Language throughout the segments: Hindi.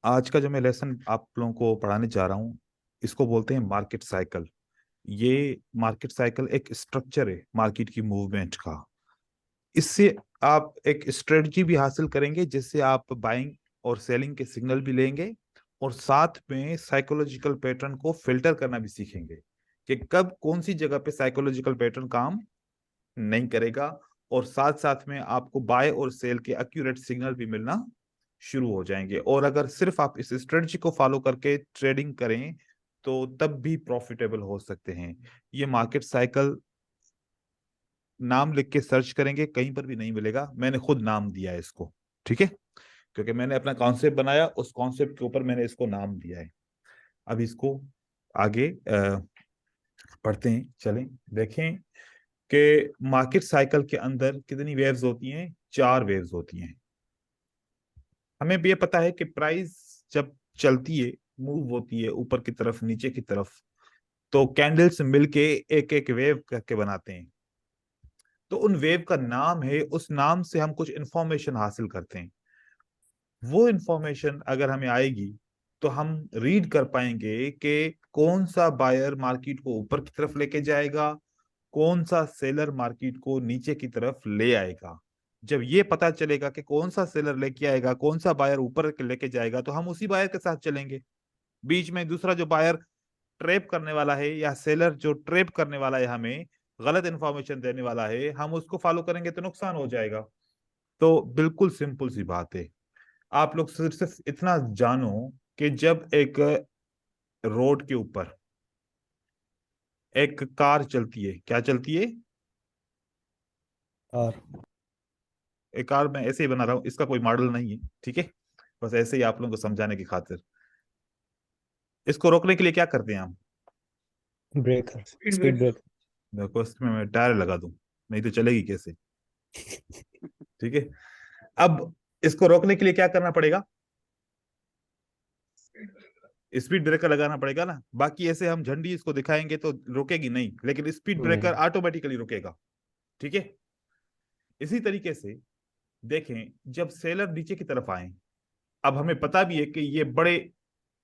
आज का जो मैं लेसन आप लोगों को पढ़ाने जा रहा हूँ, इसको बोलते हैं मार्केट साइकिल। ये मार्केट साइकिल एक स्ट्रक्चर है मार्केट की मूवमेंट का। इससे आप एक स्ट्रेटजी भी हासिल करेंगे, जिससे आप बाइंग और सेलिंग के सिग्नल भी लेंगे, और साथ में साइकोलॉजिकल पैटर्न को फिल्टर करना भी सीखेंगे कि कब कौन सी जगह पे साइकोलॉजिकल पैटर्न काम नहीं करेगा। और साथ साथ में आपको बाय और सेल के एक्यूरेट सिग्नल भी मिलना शुरू हो जाएंगे। और अगर सिर्फ आप इस स्ट्रेटजी को फॉलो करके ट्रेडिंग करें तो तब भी प्रॉफिटेबल हो सकते हैं। ये मार्केट साइकिल नाम लिख के सर्च करेंगे, कहीं पर भी नहीं मिलेगा। मैंने खुद नाम दिया है इसको, ठीक है, क्योंकि मैंने अपना कॉन्सेप्ट बनाया, उस कॉन्सेप्ट के ऊपर मैंने इसको नाम दिया है। अब इसको आगे पढ़ते हैं, चलें देखें कि मार्केट साइकिल के अंदर कितनी वेव्स होती हैं। 4 वेव्स होती हैं। हमें भी ये पता है कि प्राइस जब चलती है, मूव होती है ऊपर की तरफ नीचे की तरफ, तो कैंडल्स मिलके एक एक वेव करके बनाते हैं। तो उन वेव का नाम है, उस नाम से हम कुछ इंफॉर्मेशन हासिल करते हैं। वो इंफॉर्मेशन अगर हमें आएगी तो हम रीड कर पाएंगे कि कौन सा बायर मार्केट को ऊपर की तरफ लेके जाएगा, कौन सा सेलर मार्केट को नीचे की तरफ ले आएगा। जब ये पता चलेगा कि कौन सा सेलर लेके आएगा, कौन सा बायर ऊपर लेके जाएगा, तो हम उसी बायर के साथ चलेंगे। बीच में दूसरा जो बायर ट्रैप करने वाला है, या सेलर जो ट्रैप करने वाला है, हमें गलत इंफॉर्मेशन देने वाला है, हम उसको फॉलो करेंगे तो नुकसान हो जाएगा। तो बिल्कुल सिंपल सी बात है। आप लोग सिर्फ इतना जानो कि जब एक रोड के ऊपर एक कार चलती है, क्या चलती है? और एक कार मैं ऐसे ही बना रहा हूं, इसका कोई मॉडल नहीं है, ठीक है, बस ऐसे ही आप लोगों को समझाने की खातिर। इसको रोकने के लिए क्या करते हैं हम? Breaker, speed speed breaker. Breaker. देखो, इसमें मैं टायर लगा दूं, नहीं तो चलेगी कैसे? ठीक है। अब इसको रोकने के लिए क्या करना पड़ेगा? स्पीड ब्रेकर लगाना पड़ेगा ना। बाकी ऐसे हम झंडी इसको दिखाएंगे तो रुकेगी नहीं, लेकिन स्पीड ब्रेकर नहीं, ऑटोमेटिकली रुकेगा। ठीक है। इसी तरीके से देखें, जब सेलर नीचे की तरफ आए, अब हमें पता भी है कि ये बड़े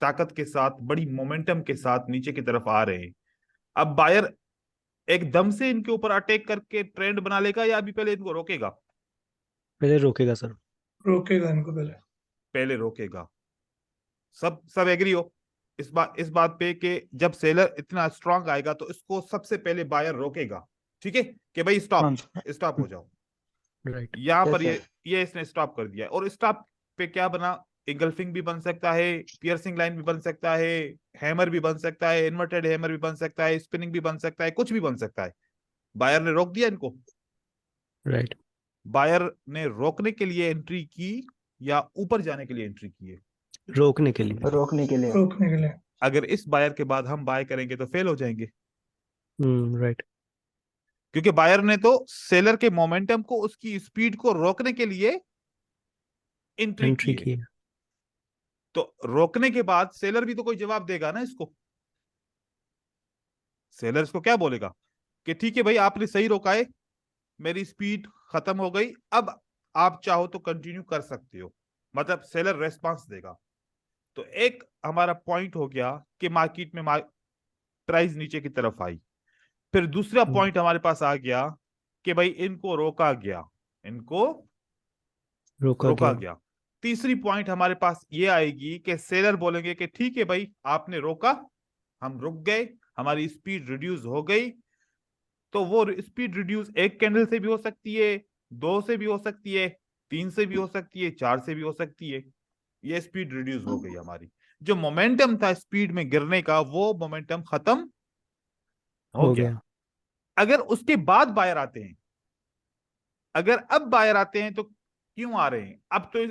ताकत के साथ, बड़ी मोमेंटम के साथ नीचे की तरफ आ रहे हैं। अब बायर एकदम से इनके ऊपर अटैक करके ट्रेंड बना लेगा, या अभी पहले इनको रोकेगा? पहले रोकेगा सर। रोकेगा इनको पहले। पहले रोकेगा। सब सब एग्री हो इस बात पे कि जब सेलर इतना स्ट्रांग आएगा तो इसको सबसे पहले बायर रोकेगा। ठीक है, कि भाई हाँ स्टॉप, सर। स्टॉप हो जाओ। राइट। यहां पर यस सर। ये इसने स्टॉप कर दिया, और स्टॉप पे क्या बना? इंगल्फिंग भी बन सकता है, पियर्सिंग लाइन भी बन सकता है, हैमर भी बन सकता है, इन्वर्टेड हैमर भी बन सकता है, स्पिनिंग भी बन सकता है, कुछ भी बन सकता है। बायर ने रोक दिया इनको। राइट। बायर ने रोकने के लिए एंट्री की, या ऊपर जाने के लिए एंट्री की है? रोकने के लिए। रोकने के लिए। रोकने के लिए। अगर इस बायर के बाद हम बाय करेंगे तो फेल हो जाएंगे, राइट। क्योंकि बायर ने तो सेलर के मोमेंटम को, उसकी स्पीड को रोकने के लिए एंट्री एंट्री की है। की है। तो रोकने के बाद सेलर भी तो कोई जवाब देगा ना इसको। सेलर इसको क्या बोलेगा कि ठीक है भाई, आपने सही रोका है, मेरी स्पीड खत्म हो गई, अब आप चाहो तो कंटिन्यू कर सकते हो। मतलब सेलर रेस्पॉन्स देगा। तो एक हमारा पॉइंट हो गया कि मार्केट में प्राइस नीचे की तरफ आई। फिर दूसरा हम्म, पॉइंट हमारे पास आ गया कि भाई इनको रोका गया, इनको रोका रोका गया। गया। तीसरी पॉइंट हमारे पास ये आएगी कि सेलर बोलेंगे कि ठीक है भाई, आपने रोका, हम रुक गए, हमारी स्पीड रिड्यूस हो गई। तो वो स्पीड रिड्यूस एक कैंडल से भी हो सकती है, दो से भी हो सकती है, तीन से भी हो सकती है, चार से भी हो सकती है। ये स्पीड रिड्यूस हो गई हमारी। जो मोमेंटम था स्पीड में गिरने का, वो मोमेंटम खत्म हो हो गया। गया। अगर उसके बाद बायर आते हैं, अगर अब बायर आते हैं तो क्यों आ रहे हैं? अब तो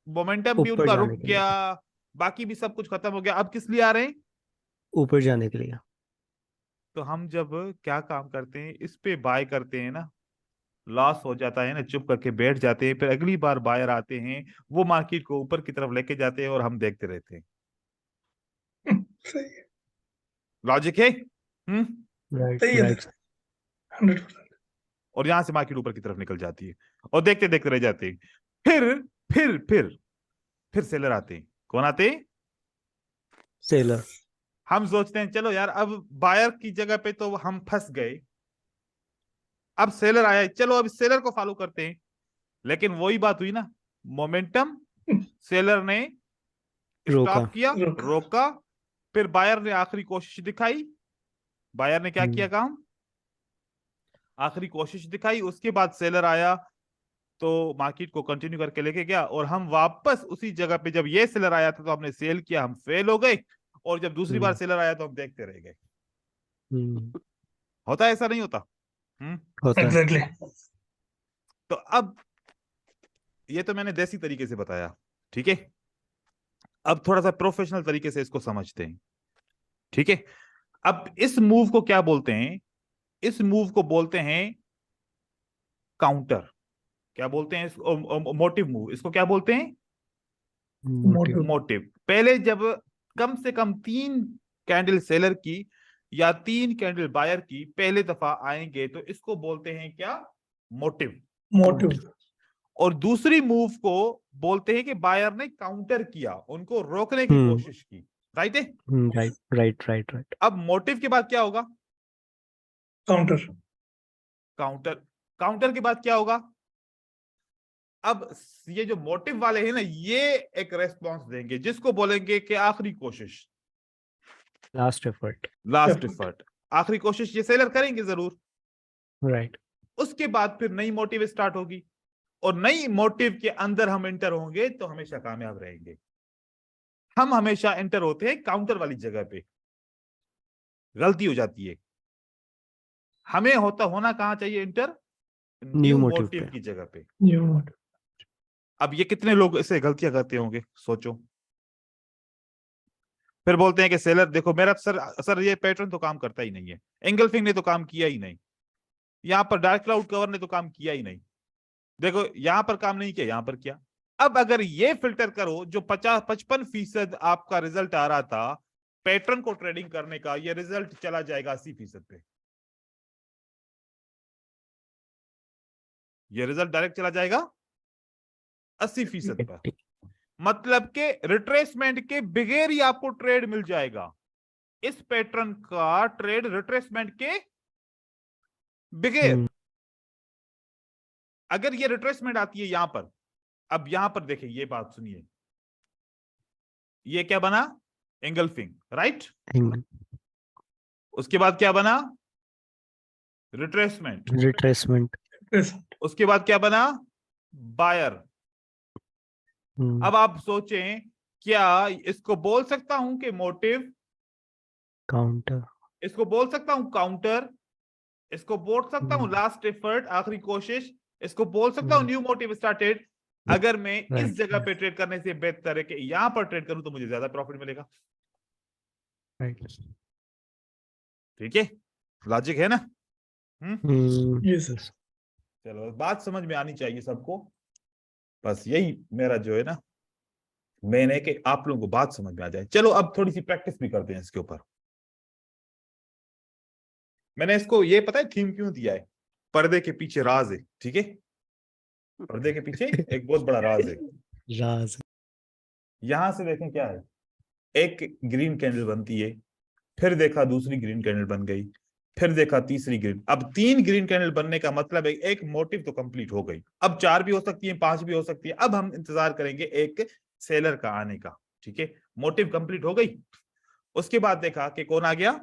मोमेंटम भी ऊपर उनका रुक जाने के लिए। गया, बाकी भी सब कुछ खत्म हो गया, अब किस लिए आ रहे हैं? ऊपर जाने के लिए। तो हम जब क्या काम करते हैं, इस पे बाय करते हैं ना, लॉस हो जाता है ना, चुप करके बैठ जाते हैं, फिर अगली बार बायर आते हैं, वो मार्केट को ऊपर की तरफ लेके जाते हैं और हम देखते रहते हैं। सही है। लॉजिक है। राइट। सही है राइट। सर। 100%। और यहां से मार्केट ऊपर की तरफ निकल जाती है, और देखते देखते रह जाते हैं। फिर फिर फिर फिर सेलर आते हैं। कौन आते? सेलर। हम सोचते हैं चलो यार अब बायर की जगह पे तो हम फंस गए, अब सेलर आया है, चलो अब सेलर को फॉलो करते हैं। लेकिन वही बात हुई ना, मोमेंटम सेलर ने रोका। स्टॉप किया, रोका, फिर बायर ने आखिरी कोशिश दिखाई। बायर ने क्या किया काम? आखिरी कोशिश दिखाई, उसके बाद सेलर आया तो मार्केट को कंटिन्यू करके लेके गया, और हम वापस उसी जगह पे, जब ये सेलर आया था तो हमने सेल किया, हम फेल हो गए, और जब दूसरी बार सेलर आया तो हम देखते रह गए। होता है, ऐसा नहीं होता? होता है। एग्जैक्टली। तो अब ये तो मैंने देसी तरीके से बताया, ठीक है। अब थोड़ा सा प्रोफेशनल तरीके से इसको समझते हैं, ठीक है। अब इस मूव को क्या बोलते हैं? इस मूव को बोलते हैं काउंटर। क्या बोलते हैं इसको? Motive move. इसको क्या बोलते हैं? मोटिव। मोटिव। पहले जब कम से कम 3 कैंडल सेलर की या 3 कैंडल बायर की पहले दफा आएंगे तो इसको बोलते हैं क्या? मोटिव। मोटिव। और दूसरी मूव को बोलते हैं कि बायर ने काउंटर किया, उनको रोकने की कोशिश की। राइट है? Right right right right. अब मोटिव के बाद क्या होगा? काउंटर। काउंटर। काउंटर के बाद क्या होगा? अब ये जो मोटिव वाले हैं ना, ये एक रेस्पॉन्स देंगे जिसको बोलेंगे कि आखिरी कोशिश, लास्ट एफर्ट। लास्ट एफर्ट, आखिरी कोशिश ये सेलर करेंगे जरूर। राइट। उसके बाद फिर नई मोटिव स्टार्ट होगी, और नई मोटिव के अंदर हम एंटर होंगे तो हमेशा कामयाब रहेंगे। हम हमेशा एंटर होते हैं काउंटर वाली जगह पे, गलती हो जाती है। हमें होना कहां चाहिए एंटर? न्यू मोटिव की जगह पे। New motive. अब ये कितने लोग ऐसे गलतियां करते होंगे, सोचो। फिर बोलते हैं कि सेलर देखो मेरा सर ये पैटर्न तो काम करता ही नहीं है, एंगल्फिंग ने तो काम किया ही नहीं, यहां पर डार्क क्लाउड कवर ने तो काम किया ही नहीं, देखो यहां पर काम नहीं किया, यहां पर किया। अब अगर ये फिल्टर करो, जो 55% आपका रिजल्ट आ रहा था पैटर्न को ट्रेडिंग करने का, ये रिजल्ट चला जाएगा 80% पे। ये रिजल्ट डायरेक्ट चला जाएगा 80% पर। मतलब के रिट्रेसमेंट के बगैर ही आपको ट्रेड मिल जाएगा। इस पैटर्न का ट्रेड रिट्रेसमेंट के बगैर। अगर ये रिट्रेसमेंट आती है यहां पर, अब यहां पर देखिए, ये बात सुनिए, ये क्या बना? Engulfing, right. उसके बाद क्या बना? रिट्रेसमेंट। रिट्रेसमेंट। उसके बाद क्या बना? बायर। अब आप सोचें, क्या इसको बोल सकता हूं कि मोटिव? काउंटर। इसको बोल सकता हूं काउंटर। इसको बोल सकता हूं लास्ट एफर्ट, आखिरी कोशिश। इसको बोल सकता हूं न्यू मोटिव स्टार्टेड। अगर मैं इस जगह पे ट्रेड करने से बेहतर है कि यहां पर ट्रेड करूं तो मुझे ज्यादा प्रॉफिट मिलेगा। ठीक है, लॉजिक है ना? Yes sir. चलो, बात समझ में आनी चाहिए सबको। बस यही मेरा जो है ना, मैंने कि आप लोगों को बात समझ में आ जाए। चलो अब थोड़ी सी प्रैक्टिस भी करते हैं इसके ऊपर। मैंने इसको ये पता है थीम क्यों दिया है? पर्दे के पीछे राज है, ठीक है। पर्दे के पीछे एक बहुत बड़ा राज है। राज। यहां से देखें क्या है, एक ग्रीन कैंडल बनती है, फिर देखा दूसरी ग्रीन कैंडल बन गई, फिर देखा तीसरी ग्रीन। अब 3 ग्रीन कैंडल बनने का मतलब है एक मोटिव तो कंप्लीट हो गई। अब 4 भी हो सकती है, 5 भी हो सकती है। अब हम इंतजार करेंगे एक सेलर का आने का, ठीक है। मोटिव कंप्लीट हो गई। उसके बाद देखा कि कौन आ गया?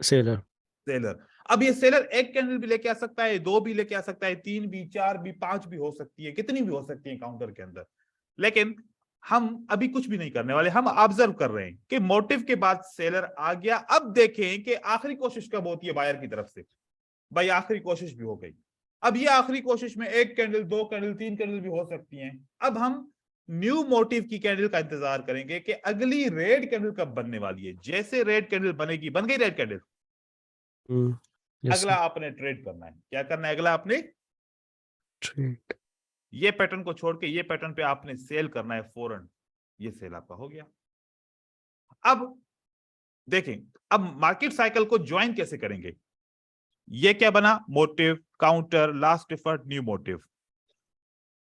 सेलर। सेलर। अब ये सेलर एक कैंडल भी लेके आ सकता है, 2 भी लेके आ सकता है, 3 भी, 4 भी, 5 भी हो सकती है, कितनी भी हो सकती है काउंटर के अंदर। लेकिन हम अभी कुछ भी नहीं करने वाले, हम ऑब्जर्व कर रहे हैं कि मोटिव के बाद सेलर आ गया। अब देखें कि आखिरी कोशिश कब होती है बायर की तरफ से। भाई आखिरी कोशिश भी हो गई। अब ये आखिरी कोशिश में 1 कैंडल, 2 कैंडल, 3 कैंडल भी हो सकती हैं। अब हम न्यू मोटिव की कैंडल का इंतजार करेंगे कि अगली रेड कैंडल कब बनने वाली है। जैसे रेड कैंडल बनेगी, बन गई रेड कैंडल, अगला आपने ट्रेड करना है। क्या करना है अगला आपने? ट्रेड। ये पैटर्न को छोड़ के ये पैटर्न पे आपने सेल करना है फौरन। ये सेल आपका हो गया। अब देखें, अब मार्केट साइकिल को ज्वाइन कैसे करेंगे? ये क्या बना? Motive, counter, last effort, new motive.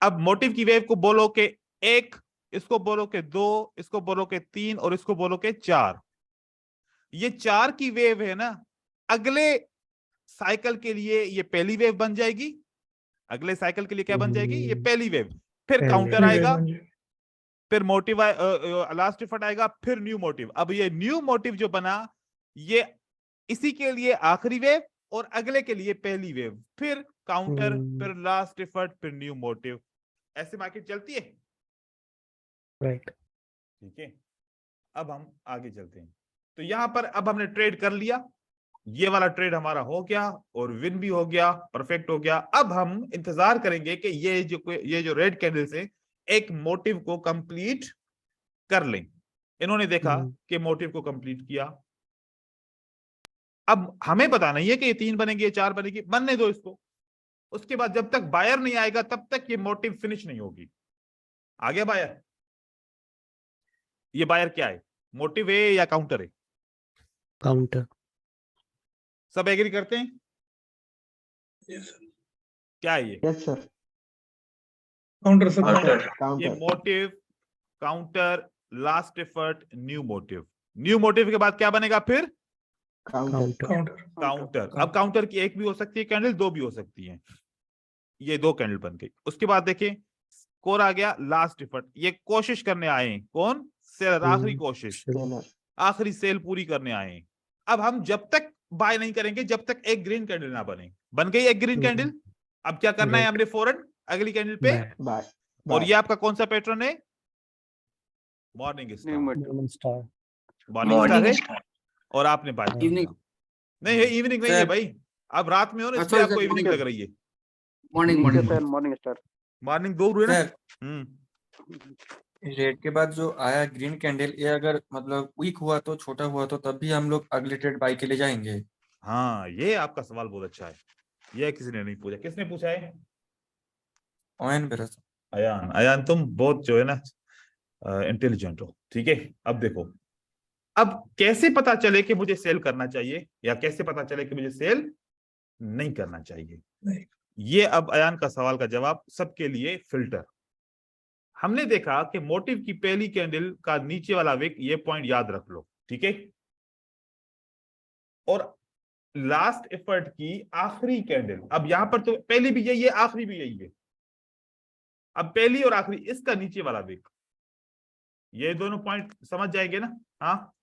अब मोटिव की वेव को बोलो कि एक इसको बोलो के 2, इसको बोलो के 3 और इसको बोलो के 4। ये 4 की वेव है ना, अगले साइकिल के लिए ये पहली वेव बन जाएगी, अगले साइकिल के लिए क्या बन जाएगी, ये पहली वेव। फिर पहली काउंटर वेव। आएगा, फिर मोटिव लास्ट इफेक्ट आएगा, फिर न्यू मोटिव। अब ये न्यू मोटिव जो बना, ये इसी के लिए आखिरी वेव और अगले के लिए पहली वेव, फिर काउंटर, फिर लास्ट इफेक्ट, फिर न्यू मोटिव। ऐसे मार्केट चलती है, राइट। ठीक है। अब हम आगे चलते हैं। तो यहां पर अब हमने ट्रेड कर लिया, ये वाला ट्रेड हमारा हो गया और विन भी हो गया, परफेक्ट हो गया। अब हम इंतजार करेंगे कि ये जो रेड कैंडल्स है एक मोटिव को कंप्लीट कर लें। इन्होंने देखा कि मोटिव को कंप्लीट किया। अब हमें पता नहीं है कि ये 3 बनेगी या 4 बनेगी, बनने दो इसको। उसके बाद जब तक बायर नहीं आएगा तब तक ये मोटिव फिनिश नहीं होगी। आ गया बायर? ये बायर क्या है, मोटिव है या काउंटर है? काउंटर। सब एग्री करते हैं? Yes, sir. क्या है ये? Yes sir. Counter, sir. Counter ये counter motive, counter, last effort, new motive. New motive के बाद क्या बनेगा फिर? Counter Counter. काउंटर। अब काउंटर की एक भी हो सकती है कैंडल, 2 भी हो सकती हैं। ये 2 कैंडल बन गई। उसके बाद देखिए कोर आ गया, लास्ट एफर्ट। ये कोशिश करने आए हैं, कौन? सेलर, आखिरी कोशिश, आखिरी सेल पूरी करने आए हैं। अब हम जब तक बाय नहीं करेंगे जब तक एक ग्रीन कैंडल ना बने। बन गई एक ग्रीन कैंडल। अब क्या करना है हमने? फौरन अगली कैंडल पे। बाय और ये आपका कौन सा पैटर्न है? Morning star. Star. Morning star है और आपने बाय किया। इवनिंग नहीं है, इवनिंग नहीं है भाई, अब रात में हो ना, इसलिए आपको इवनिंग लग रही है। Morning star. मॉर्निंग 2 हुए ना। रेड के बाद जो आया ग्रीन कैंडल, ये अगर मतलब वीक हुआ तो, छोटा हुआ तो, तब भी हम लोग अगले ट्रेड बाई के लिए जाएंगे? हाँ, ये आपका सवाल बहुत अच्छा है, ये किसी ने नहीं पूछा। किसने पूछा है? ऑयन बेरस। अयान। अयान तुम बहुत जो है ना इंटेलिजेंट हो, ठीक है। अब देखो, अब कैसे पता चले कि मुझे सेल करना चाहिए या कैसे पता चले कि मुझे सेल नहीं करना चाहिए? नहीं। ये अब अयान का सवाल का जवाब सबके लिए फिल्टर। हमने देखा कि मोटिव की पहली कैंडल का नीचे वाला विक, ये पॉइंट याद रख लो, ठीक है। और लास्ट एफर्ट की आखिरी कैंडल, अब यहां पर तो पहली भी यही है, आखिरी भी यही है। अब पहली और आखिरी, इसका नीचे वाला विक, ये दोनों पॉइंट समझ जाएंगे ना? हाँ,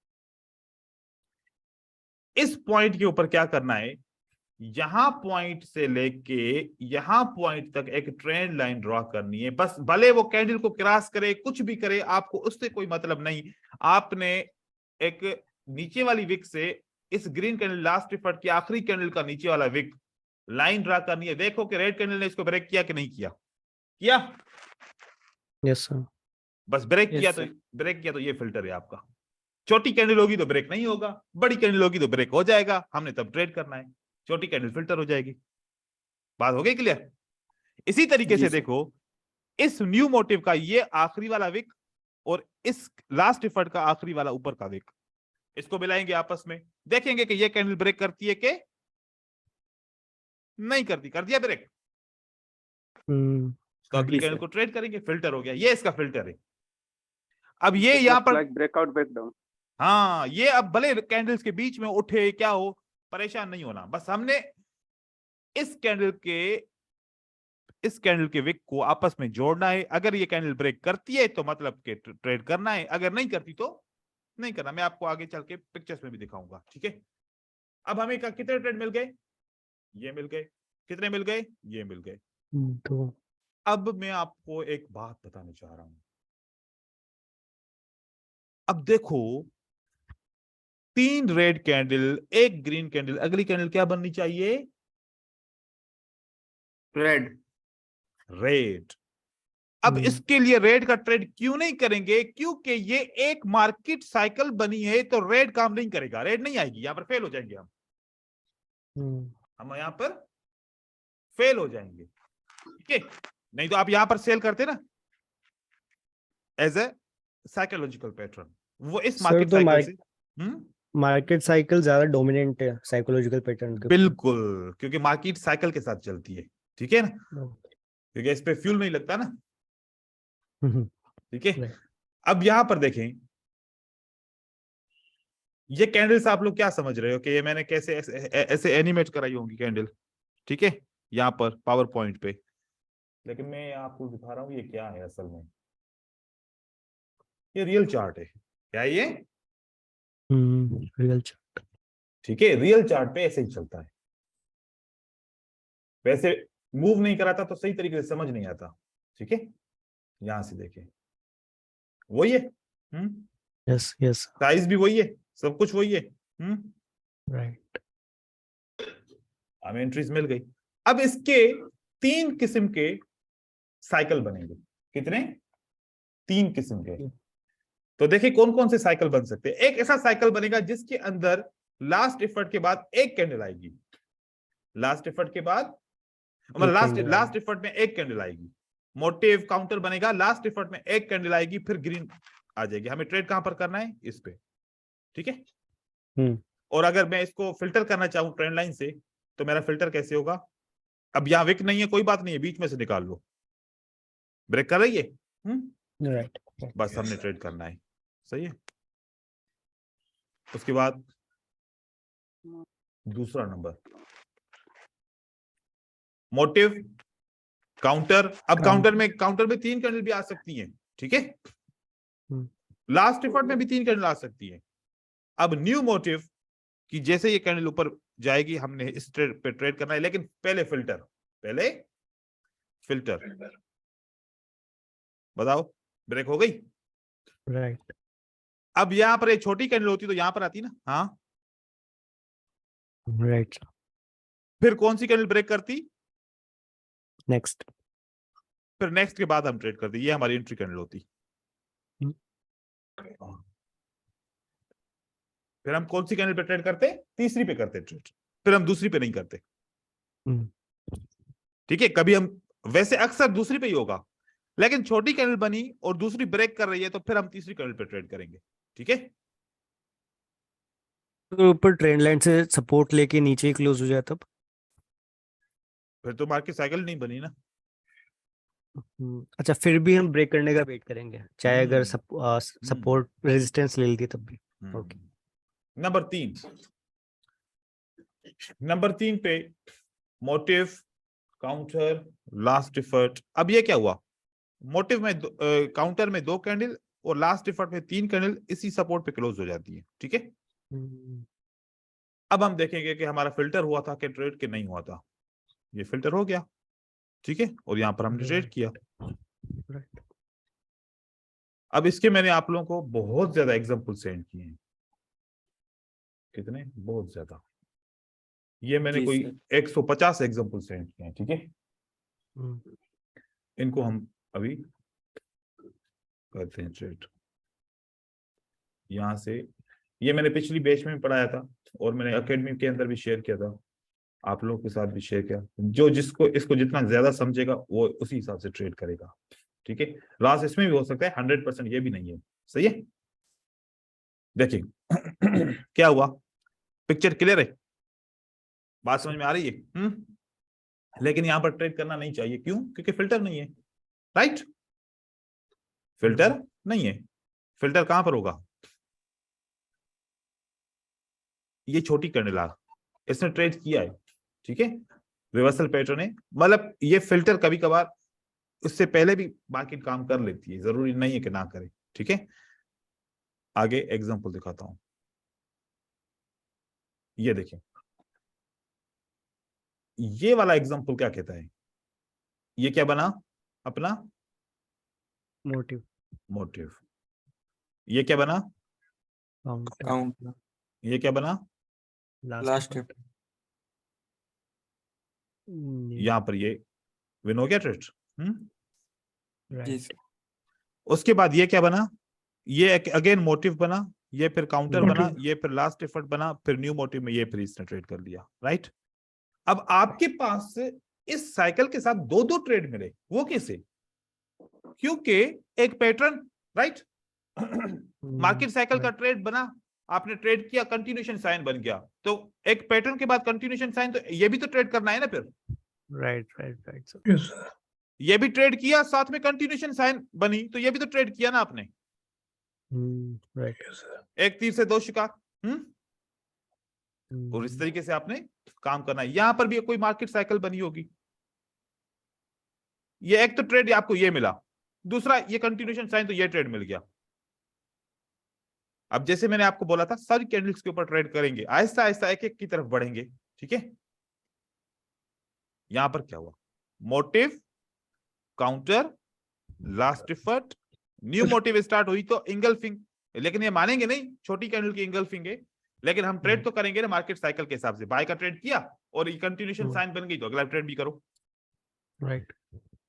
इस पॉइंट के ऊपर क्या करना है, यहां पॉइंट से लेके यहां पॉइंट तक एक ट्रेंड लाइन ड्रॉ करनी है। बस भले वो कैंडल को क्रॉस करे, कुछ भी करे, आपको उससे कोई मतलब नहीं। आपने एक नीचे वाली विक से इस ग्रीन कैंडल लास्ट एफर्ट की आखिरी कैंडल का नीचे वाला विक लाइन ड्रॉ करनी है। देखो कि रेड कैंडल ने इसको ब्रेक किया कि नहीं किया? किया? Yes sir. बस ब्रेक किया तो ये फिल्टर है आपका। छोटी कैंडल होगी तो ब्रेक नहीं होगा, बड़ी कैंडल होगी तो ब्रेक हो जाएगा। हमने तब ट्रेड करना है, छोटी कैंडल फिल्टर हो जाएगी। बात हो गई क्लियर? इसी तरीके से देखो, इस न्यू मोटिव का ये आखिरी वाला विक और इस लास्ट एफर्ट का आखिरी वाला ऊपर का विक, इसको मिलाएंगे आपस में, देखेंगे कि ये कैंडल ब्रेक करती है कि नहीं करती। कर दिया ब्रेक तो अगली कैंडल को ट्रेड करेंगे, फिल्टर हो गया। ये इसका फिल्टर है। अब ये यहां पर ब्रेकआउट ब्रेकडाउन। हाँ, ये अब भले कैंडल्स के बीच में उठे क्या हो, परेशान नहीं होना। बस हमने इस कैंडल के विक को आपस में जोड़ना है। अगर ये कैंडल ब्रेक करती है तो मतलब के ट्रेड करना है, अगर नहीं करती तो नहीं करना। मैं आपको आगे चल के पिक्चर्स में भी दिखाऊंगा, ठीक है। अब हमें कितने ट्रेड मिल गए? ये मिल गए। कितने मिल गए? ये मिल गए। तो अब मैं आपको एक बात बताना चाह रहा हूं। अब देखो, 3 रेड कैंडल, 1 ग्रीन कैंडल, अगली कैंडल क्या बननी चाहिए? रेड। रेड। अब इसके लिए रेड का ट्रेड क्यों नहीं करेंगे? क्योंकि ये एक मार्केट साइकिल बनी है, तो रेड काम नहीं करेगा, रेड नहीं आएगी, यहां पर फेल हो जाएंगे हम यहां पर फेल हो जाएंगे, ठीक है। नहीं तो आप यहां पर सेल करते ना एज ए साइकोलॉजिकल पैटर्न, वो इस मार्केट साइकिल से मार्केट साइकिल ज्यादा डोमिनेंट है साइकोलॉजिकल पैटर्न के। बिल्कुल, क्योंकि मार्केट साइकिल के साथ चलती है, ठीक है ना, क्योंकि इस पे फ्यूल नहीं लगता ना। ठीक है। Right. अब यहां पर देखें, ये कैंडल्स आप लोग क्या समझ रहे हो कि ये मैंने कैसे ऐसे एनिमेट कराई होंगी कैंडल, ठीक है, यहाँ पर पावर पॉइंट पे। लेकिन मैं आपको दिखा रहा हूं ये क्या है असल में, ये रियल चार्ट है। क्या है ये? Real chart. ठीक है, रियल चार्ट पे ऐसे ही चलता है। वैसे मूव नहीं कराता तो सही तरीके से समझ नहीं आता। ठीक है, यहां से देखें, वही है। यस यस साइज भी वही है, सब कुछ वही है। राइट। हमें एंट्रीज मिल गई। अब इसके 3 किस्म के साइकिल बनेंगे। कितने? 3 किस्म के। तो देखिए कौन कौन से साइकिल बन सकते हैं। एक ऐसा साइकिल बनेगा जिसके अंदर लास्ट एफर्ट के बाद एक कैंडल आएगी। लास्ट एफर्ट के बाद मतलब लास्ट एफर्ट में एक कैंडल आएगी। मोटिव काउंटर बनेगा, लास्ट एफर्ट में एक कैंडल आएगी, फिर ग्रीन आ जाएगी। हमें ट्रेड कहां पर करना है? इस पे। ठीक है। और अगर मैं इसको फिल्टर करना चाहूं ट्रेंड लाइन से, तो मेरा फिल्टर कैसे होगा? अब यहां विक नहीं है, कोई बात नहीं है, बीच में से निकाल लो। ब्रेक कर रही है, राइट। बस हमने ट्रेड करना है। सही है। उसके बाद दूसरा नंबर, मोटिव काउंटर। अब काउंटर में 3 कैंडल भी आ सकती हैं। ठीक है, लास्ट एफर्ट में भी 3 कैंडल आ सकती है। अब न्यू मोटिव कि जैसे ये कैंडल ऊपर जाएगी हमने इस ट्रेड पे ट्रेड करना है, लेकिन पहले फिल्टर। बताओ, ब्रेक हो गई? राइट। अब यहां पर एक छोटी कैंडल होती तो यहां पर आती ना। हाँ, राइट। फिर कौन सी कैंडल ब्रेक करती? नेक्स्ट। फिर नेक्स्ट के बाद हम ट्रेड करते। ये हमारी एंट्री कैंडल होती। फिर हम कौन सी कैंडल पे ट्रेड करते? तीसरी पे करते ट्रेड। फिर हम दूसरी पे नहीं करते। ठीक है, कभी हम वैसे अक्सर दूसरी पे ही होगा, लेकिन छोटी कैंडल बनी और दूसरी ब्रेक कर रही है तो फिर हम तीसरी कैंडल पे ट्रेड करेंगे। ठीक है, तो ऊपर ट्रेंड लाइन से सपोर्ट लेके नीचे ही क्लोज हो जाए तब? फिर तो मार्केट साइकिल नहीं बनी ना। अच्छा, फिर भी हम ब्रेक करने का वेट करेंगे, चाहे अगर सपोर्ट रेजिस्टेंस ले ली तब भी? ओके। नंबर 3 पे मोटिव काउंटर लास्ट एफर्ट। अब ये क्या हुआ? मोटिव में काउंटर में 2 कैंडल और लास्ट एफर्ट में 3 कैंडल इसी सपोर्ट पे क्लोज हो जाती है। ठीक है, अब हम देखेंगे कि हमारा फिल्टर हुआ था कि ट्रेड के नहीं हुआ था। ये फिल्टर हो गया। ठीक है, और यहां पर हमने ट्रेड किया। अब इसके मैंने आप लोगों को बहुत ज्यादा एग्जांपल सेंड किए हैं। कितने? बहुत ज्यादा। ये मैंने कोई 150 एग्जांपल सेंड किए हैं। ठीक है, इनको हम अभी करते हैं ट्रेड। यहां से ये मैंने पिछली बैच में पढ़ाया था और मैंने एकेडमी के अंदर भी शेयर किया था, आप लोगों के साथ भी शेयर किया। जो जिसको इसको जितना ज्यादा समझेगा वो उसी हिसाब से ट्रेड करेगा। ठीक है, लॉस इसमें भी हो सकता है, 100% ये भी नहीं है। सही है। देखिए क्या हुआ, पिक्चर क्लियर है, बात समझ में आ रही है? लेकिन यहां पर ट्रेड करना नहीं चाहिए। क्यों? क्योंकि फिल्टर नहीं है। राइट, फिल्टर नहीं है। फिल्टर कहां पर होगा? ये छोटी कैंडल इसने ट्रेड किया है। ठीक है, रिवर्सल पैटर्न है, मतलब ये फिल्टर कभी कभार उससे पहले भी मार्केट काम कर लेती है, जरूरी नहीं है कि ना करे। ठीक है, आगे एग्जांपल दिखाता हूं। ये देखें, ये वाला एग्जांपल क्या कहता है? ये क्या बना अपना? मोटिव। ये क्या बना? काउंटर। ये क्या बना? लास्ट। यहां पर ये विन हो गया ट्रेड। जी सर। उसके बाद ये क्या बना? ये अगेन मोटिव बना, ये फिर काउंटर बना, ये फिर लास्ट एफर्ट बना, फिर न्यू मोटिव में ये फिर इसने ट्रेड कर लिया। राइट, अब आपके पास इस साइकिल के साथ 2 ट्रेड मिले। वो कैसे? क्योंकि एक पैटर्न, राइट, मार्केट साइकिल का ट्रेड बना, आपने ट्रेड किया, कंटिन्यूएशन साइन बन गया, तो एक पैटर्न के बाद कंटिन्यूएशन साइन, तो ये भी तो ट्रेड करना है ना फिर। राइट। Yes, sir. ये भी ट्रेड किया, साथ में कंटिन्यूएशन साइन बनी, तो ये भी तो ट्रेड किया ना आपने। राइट। Yes, sir. एक तीर से दो शिकार। और इस तरीके से आपने काम करना है। यहां पर भी कोई मार्केट साइकिल बनी होगी। ये एक तो ट्रेड आपको ये मिला, दूसरा ये कंटिन्यूएशन साइन, तो ये ट्रेड मिल गया। अब जैसे मैंने आपको बोला था सारी कैंडल्स के ऊपर ट्रेड करेंगे, आहिस्ता आहिस्ता एक एक की तरफ बढ़ेंगे, ठीक है। यहां पर क्या हुआ, motive, counter, last effort, new motive start हुई तो इंगल्फिंग, लेकिन ये मानेंगे नहीं छोटी कैंडल की इंगल्फिंग है, लेकिन हम ट्रेड तो करेंगे ना मार्केट साइकिल के हिसाब से। बाय का ट्रेड किया और ये कंटिन्यूएशन साइन बन गई तो अगला ट्रेड भी करो। राइट।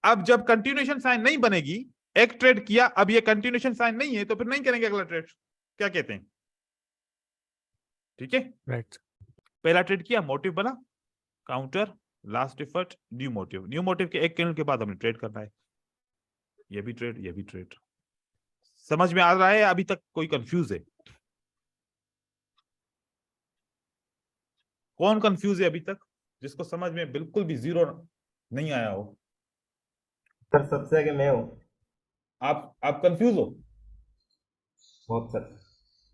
अब जब कंटिन्यूएशन साइन नहीं बनेगी, एक ट्रेड किया, अब ये कंटिन्यूएशन साइन नहीं है तो फिर नहीं करेंगे अगला ट्रेड। क्या कहते हैं, ठीक है। राइट। पहला ट्रेड किया, मोटिव बना, counter, last effort, new motive. New motive के एक कैंडल के बाद हमने ट्रेड करना है। ये भी ट्रेड, ये भी ट्रेड। समझ में आ रहा है? अभी तक कोई कंफ्यूज है? कौन कंफ्यूज है अभी तक, जिसको समझ में बिल्कुल भी जीरो नहीं आया हो? सर सबसे आगे मैं हूँ। आप कंफ्यूज हो? बहुत सर।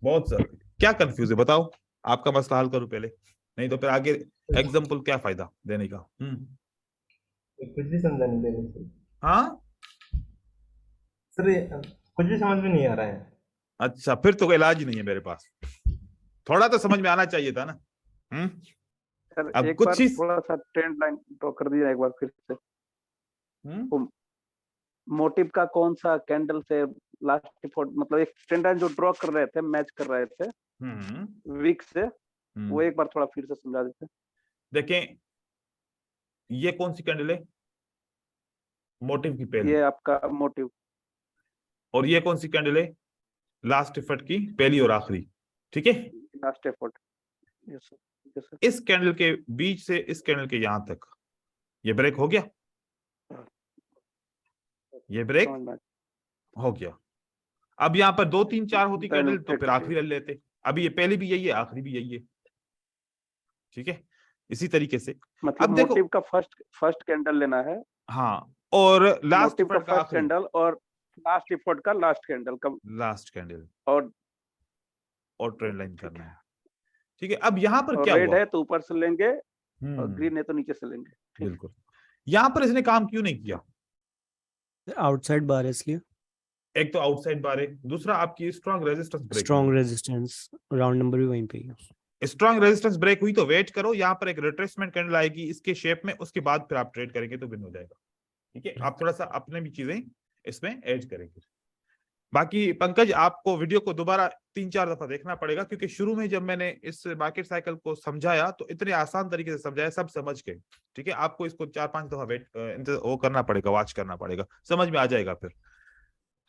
बहुत सर। क्या कंफ्यूज है बताओ, आपका मसला हल करूं पहले, नहीं तो फिर आगे एग्जाम्पल क्या फायदा देने का। कुछ भी समझा नहीं दे रहे सर। हाँ सर ये कुछ भी समझ में नहीं आ रहा है। अच्छा, फिर तो कोई इलाज ही नहीं है मेरे पास। थोड़ा तो समझ में आना चाहिए था ना। सर अब एक कुछ बार चीज थोड़ा सा ट्रेंड लाइन ड्रॉ कर दिया एक बार फिर से। मोटिव का कौन सा कैंडल से लास्ट मतलब एक ट्रेंड लाइन जो ड्रॉ कर रहे थे, मैच कर रहे थे वीक से, वो एक बार थोड़ा फिर से समझा देते। देखें, ये कौन सी कैंडल है, मोटिव की पहली, ये आपका मोटिव, और ये कौन सी कैंडल है, लास्ट एफर्ट की पहली और आखिरी, ठीक है। Last effort. Yes sir. इस कैंडल के बीच से इस कैंडल के यहां तक ये ब्रेक हो गया, ये ब्रेक हो गया। अब यहाँ पर 2 3 4 होती कैंडल तो फिर आखिरी ले लेते। अभी ये पहली भी यही है, आखिरी भी यही है, ठीक है। इसी तरीके से मतलब अब देखो, मोटिव का फर्स्ट कैंडल लेना है। हाँ, और लास्ट मोटिव का एफर्ट का फर्स्ट आखिरी, कैंडल और लास्ट एफर्ट का लास्ट कैंडल का लास्ट कैंडल, और ट्रेंड लाइन करना है, ठीक है। अब यहाँ पर और क्या रेड हुआ, है तो ऊपर से लेंगे और ग्रीन है तो नीचे से लेंगे। बिल्कुल। यहाँ पर इसने काम क्यों नहीं किया? आउटसाइड बार है इसलिए। एक तो आउटसाइड बार है, दूसरा आपकी strong resistance break, strong resistance, round number भी वहीं पे ही है। स्ट्रॉन्ग रेजिस्टेंस ब्रेक हुई तो वेट करो, यहाँ पर एक रिट्रेसमेंट कैंडल आएगी इसके शेप में, उसके बाद फिर आप ट्रेड करेंगे तो विन हो जाएगा, ठीक है। आप थोड़ा सा अपने भी चीजें इसमें ऐड करेंगे। बाकी पंकज, आपको वीडियो को दोबारा 3 4 दफा देखना पड़ेगा, क्योंकि शुरू में जब मैंने इस मार्केट साइकिल को समझाया तो इतने आसान तरीके से समझाया, सब समझ गए, ठीक है। आपको इसको 4 5 दफा वो करना पड़ेगा, वॉच करना पड़ेगा, समझ में आ जाएगा फिर,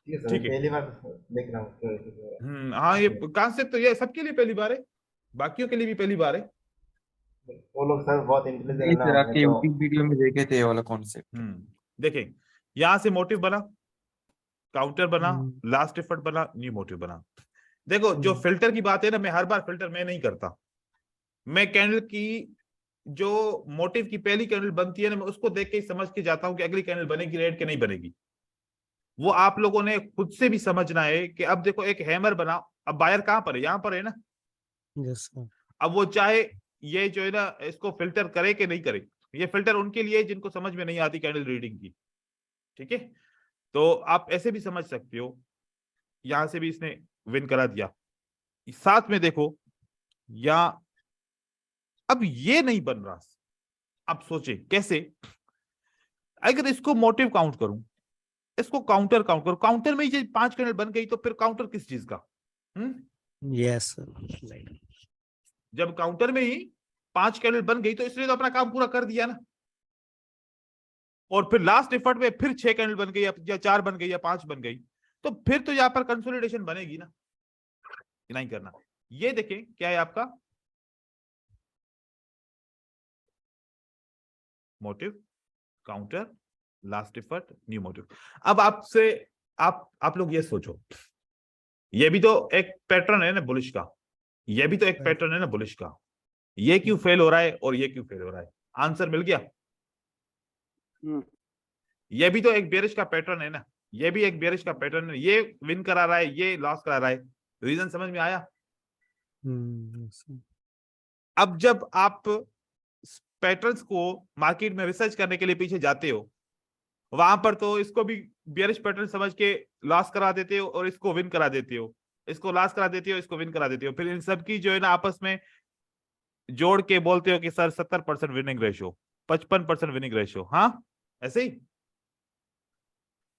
ठीक है। पहली बार देख रहा हूँ। हाँ, ये कॉन्सेप्ट तो ये सबके लिए पहली बार है, बाकियों के लिए भी पहली बार है। वो लोग सर बहुत इंटेलिजेंट सर आपके यूट्यूब वीडियो में देखे थे ये वाला कॉन्सेप्ट। देखें, यहां से मोटिव बना, काउंटर बना, लास्ट एफर्ट बना, न्यू मोटिव बना। देखो, जो फिल्टर की बात है ना, मैं हर बार फिल्टर मैं नहीं करता, मैं कैंडल की जो मोटिव की पहली कैंडल बनती है ना, मैं उसको देख के ही समझ के जाता हूं कि अगली कैंडल बनेगी रेड के नहीं बनेगी। वो आप लोगों ने खुद से भी समझना है कि अब देखो एक हैमर बना, अब बायर कहां पर है, यहां पर है ना। Yes sir. अब वो चाहे ये जो है ना इसको फिल्टर करे कि नहीं करे, ये फिल्टर उनके लिए जिनको समझ में नहीं आती कैंडल रीडिंग की, ठीक है। तो आप ऐसे भी समझ सकते हो, यहां से भी इसने विन करा दिया। साथ में देखो, या अब ये नहीं बन रहा, अब सोचे कैसे, अगर इसको मोटिव काउंट करूं, इसको काउंटर करूं, काउंटर में ही 5 कैंडल बन गई तो फिर काउंटर किस चीज का? Yes sir. जब काउंटर में ही 5 कैंडल बन गई तो इसने तो अपना काम पूरा कर दिया ना। और फिर लास्ट एफर्ट में फिर 6 कैंडल बन गई या 4 बन गई या 5 बन गई, तो फिर तो यहाँ पर कंसोलिडेशन बनेगी ना, नहीं करना। ये देखें क्या है आपका motive, counter, last effort, new motive. अब आपसे आप लोग ये सोचो, ये भी तो एक पैटर्न है ना बुलिश का, ये भी तो एक पैटर्न है ना बुलिश का, ये क्यों फेल हो रहा है और ये क्यों फेल हो रहा है? आंसर मिल गया? ये भी तो एक बेरिश का पैटर्न है ना, ये भी एक बेरिश का पैटर्न है, ये विन करा रहा है, ये लॉस करा रहा है। रीजन समझ में आया? अब जब आप पैटर्न्स को मार्केट में रिसर्च करने के लिए पीछे जाते हो, वहां पर तो इसको भी बेरिश पैटर्न समझ के लॉस करा देते हो और इसको विन करा देते हो, इसको लॉस करा देते हो, इसको विन करा देते हो, फिर इन सब की जो है ना आपस में जोड़ के बोलते हो कि sir 70% winning ratio, 55% winning ratio. हाँ, ऐसे ही।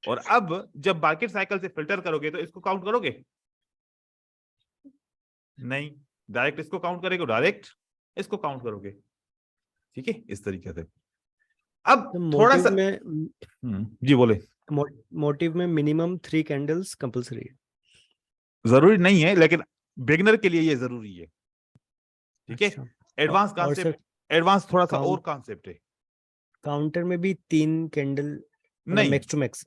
और अब जब मार्केट साइकिल से फिल्टर करोगे तो इसको काउंट करोगे? नहीं, डायरेक्ट इसको काउंट करेंगे, डायरेक्ट इसको काउंट करोगे। ठीक है, इस तरीके से। अब तो थोड़ा सा में जी बोले। मोटिव में मिनिमम 3 कैंडल्स कंपलसरी है? जरूरी नहीं है, लेकिन बिगिनर के लिए ये जरूरी है। ठीक है, अच्छा। एडवांस और कॉन्सेप्ट, एडवांस थोड़ा सा काउंट- और कॉन्सेप्ट है। काउंटर में भी 3 कैंडल नहीं, मैक्स टू मैक्स?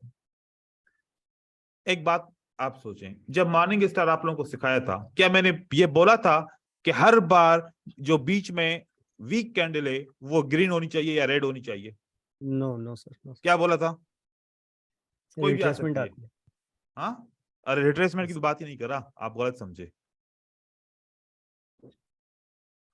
एक बात आप सोचें, जब मॉर्निंग स्टार आप लोगों को सिखाया था, क्या मैंने ये बोला था कि हर बार जो बीच में वीक कैंडल है वो ग्रीन होनी चाहिए या रेड होनी चाहिए? No sir, no. क्या बोला था? कोई भी आ रिट्रेसमेंट सकती है। आती है। हाँ, अरे रिट्रेसमेंट की तो बात ही नहीं कर रहा, आप गलत समझे।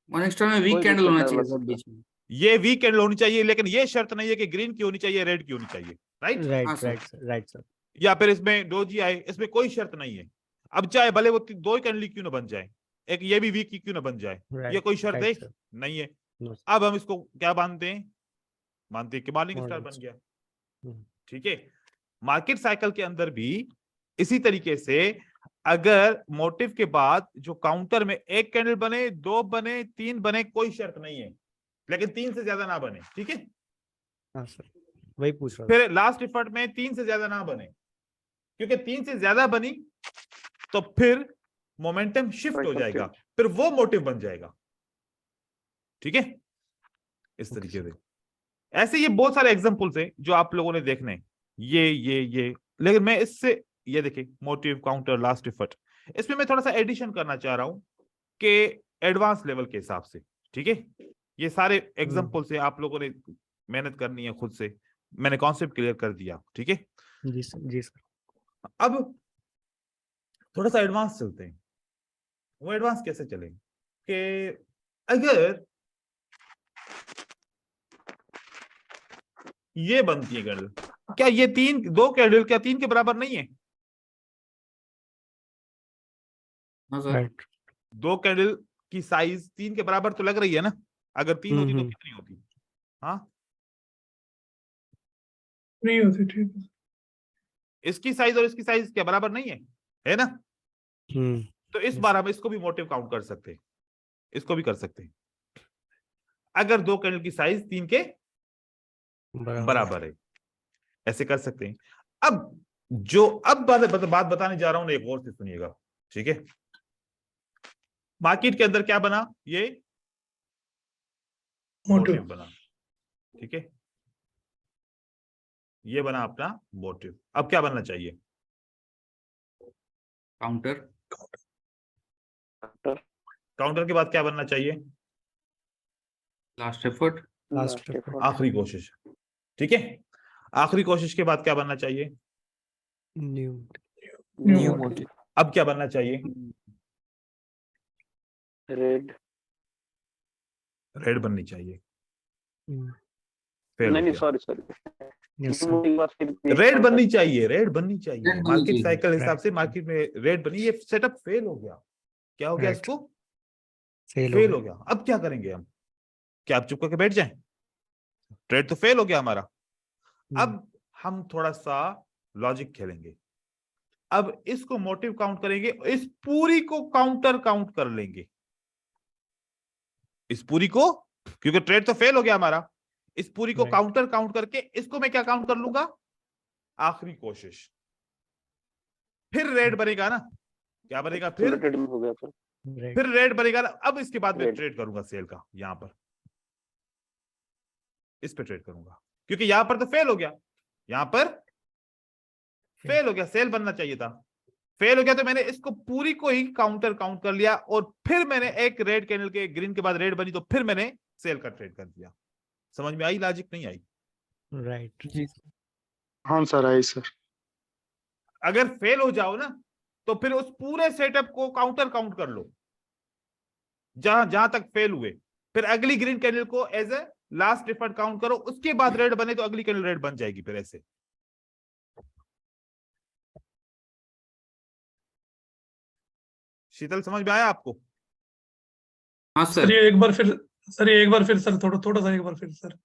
मॉर्निंग स्टार में वीक कोई भी कैंडल होना candle चाहिए हो सर सकता बीच में। ये वीक कैंडल होनी चाहिए, लेकिन ये शर्त नहीं है कि ग्रीन की होनी चाहिए, रेड की होनी चाहिए। राइट? हाँ सर। Right sir. या फिर इसमें डोजी आए, इसमें कोई शर्त नहीं है। अब चाहे भले वो दो कैंडल क्यों ना बन जाए, एक ये भी वीक की क्यों ना बन जाए, ये कोई शर्त है? नहीं है। अब हम इसको क्या मानते हैं? मानते हैं कि मॉर्निंग स्टार बन गया। ठीक है, मार्केट साइकिल के अंदर भी इसी तरीके से अगर मोटिव के बाद जो काउंटर में एक कैंडल बने, 2 बने, 3 बने, कोई शर्त नहीं है, लेकिन 3 से ज्यादा ना बने। ठीक है, हाँ सर, वही पूछ रहा फिर लास्ट एफर्ट में 3 से ज्यादा ना बने, क्योंकि 3 से ज्यादा बनी तो फिर मोमेंटम शिफ्ट हो जाएगा, फिर वो मोटिव बन जाएगा। ठीक है, इस तरीके से। ऐसे ये बहुत सारे एग्जांपल्स हैं जो आप लोगों ने देखने हैं। ये लेकिन मैं इससे ये देखिए, मोटिव, काउंटर, लास्ट एफर्ट, इसमें मैं थोड़ा सा एडिशन करना चाह रहा हूं कि एडवांस लेवल के हिसाब से। ठीक है, ये सारे एग्जांपल से आप लोगों ने मेहनत करनी है खुद से, मैंने कॉन्सेप्ट क्लियर कर दिया। ठीक है, जी सर, जी सर। अब थोड़ा सा एडवांस चलते हैं। वो एडवांस कैसे चलेंगे कि अगर ये बनती है कैंडल, क्या ये 2 कैंडल क्या 3 के बराबर नहीं है? हाँ सर। राइट। 2 कैंडल की साइज 3 के बराबर तो लग रही है ना? अगर 3 होती तो हम्म। कितनी होती? हाँ, नहीं होती, ठीक है। इसकी साइज और इसकी साइज क्या बराबर नहीं है ना? तो इस Yes. बार हम इसको भी मोटिव काउंट कर सकते हैं, इसको भी कर सकते हैं। अगर 2 कैंडल की साइज 3 के बराबर है, ऐसे कर सकते हैं। अब जो अब बात बताने जा रहा हूं ना, एक और से सुनिएगा। ठीक है, मार्केट के अंदर क्या बना? ये मोटिव बना। ठीक है, ये बना अपना मोटिव। अब क्या बनना चाहिए? काउंटर। काउंटर के बाद क्या बनना चाहिए? Last effort. Last effort. आखिरी कोशिश। ठीक है, आखिरी कोशिश के बाद क्या बनना चाहिए? New motive. अब क्या बनना चाहिए? रेड। रेड बननी चाहिए। नहीं, सॉरी रेड बननी चाहिए, रेड बननी चाहिए। Red बननी मार्केट चाहिए। साइकिल हिसाब Right. से मार्केट में रेड बनी, ये सेटअप फेल हो गया। क्या हो गया? Right. इसको फेल फेल हो गया। अब क्या करेंगे हम? क्या आप चुप करके बैठ जाएं? ट्रेड तो फेल हो गया हमारा। अब हम थोड़ा सा लॉजिक खेलेंगे। अब इसको मोटिव काउंट करेंगे, इस पूरी को काउंटर काउंट कर लेंगे, इस पूरी को, क्योंकि ट्रेड तो फेल हो गया हमारा। इस पूरी को Right. काउंटर काउंट करके इसको मैं क्या काउंट कर लूंगा? आखिरी कोशिश। फिर रेड बनेगा ना? क्या बनेगा? फिर हो गया Right. रेड बनेगा ना? अब इसके बाद मैं Red. ट्रेड करूंगा सेल का, यहां पर इस पे ट्रेड करूंगा, क्योंकि यहां पर तो फेल हो गया, यहां पर फेल हो गया, सेल बनना चाहिए था, फेल हो गया, तो मैंने इसको पूरी को ही काउंटर काउंट कर लिया, और फिर मैंने एक रेड कैंडल के ग्रीन के बाद रेड बनी तो फिर मैंने सेल का ट्रेड कर दिया। समझ में आई लॉजिक? नहीं आई? राइट। जी। हाँ सर, आई सर। अगर फेल हो जाओ ना तो फिर उस पूरे सेटअप को काउंट कर लो जहां जहां तक फेल हुए, फिर अगली ग्रीन कैंडल को as a last deferred count करो, उसके बाद रेड बने तो अगली कैंडल रेड बन जाएगी फिर ऐसे। शीतल समझ में आया आपको? हाँ सर ये एक बार फिर सर थोड़ा थोड़ा सा एक बार फिर सर,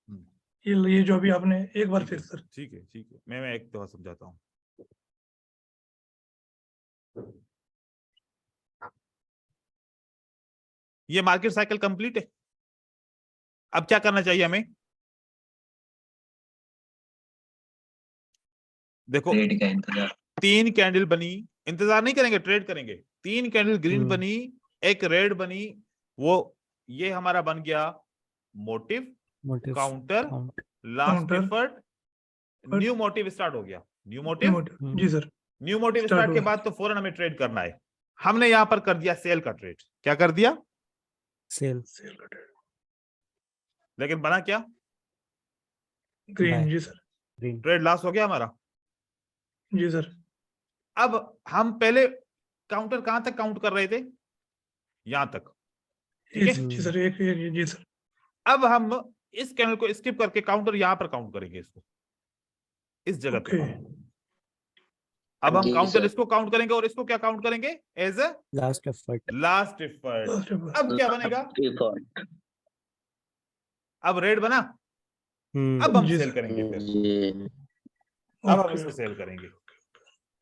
ये जो अभी आपने एक बार फिर सर। ठीक है मैं एक दफा समझाता हूं। ये मार्केट साइकिल कंप्लीट है। अब क्या करना चाहिए हमें? देखो ट्रेड का इंतजार। 3 कैंडल बनी, इंतजार नहीं करेंगे, ट्रेड करेंगे। 3 कैंडल ग्रीन बनी, एक रेड बनी, वो ये हमारा बन गया motive, counter, last effort, new motive start हो गया। न्यू मोटिव, जी sir. New motive start start के हुआ। बाद तो फौरन हमें ट्रेड करना है। हमने यहां पर कर दिया सेल का ट्रेड। क्या कर दिया? सेल। लेकिन बना क्या? ग्रीन। जी सर। ग्रीन। ट्रेड लॉस हो गया हमारा। जी सर। अब हम पहले काउंटर कहां तक काउंट कर रहे थे? यहां तक, ठीक है। जी सर। एक जी सर। अब हम इस कैंडल को स्किप करके काउंटर यहां पर काउंट करेंगे, इसको इस जगह ओके। पे। अब हम जी काउंटर सर। इसको काउंट करेंगे और इसको क्या काउंट करेंगे? As a last effort. Last effort. अब क्या बनेगा? डिफॉल्ट। अब रेड बना, अब हम जी सेल सर। करेंगे फिर। जी। अब हम इसको सेल करेंगे।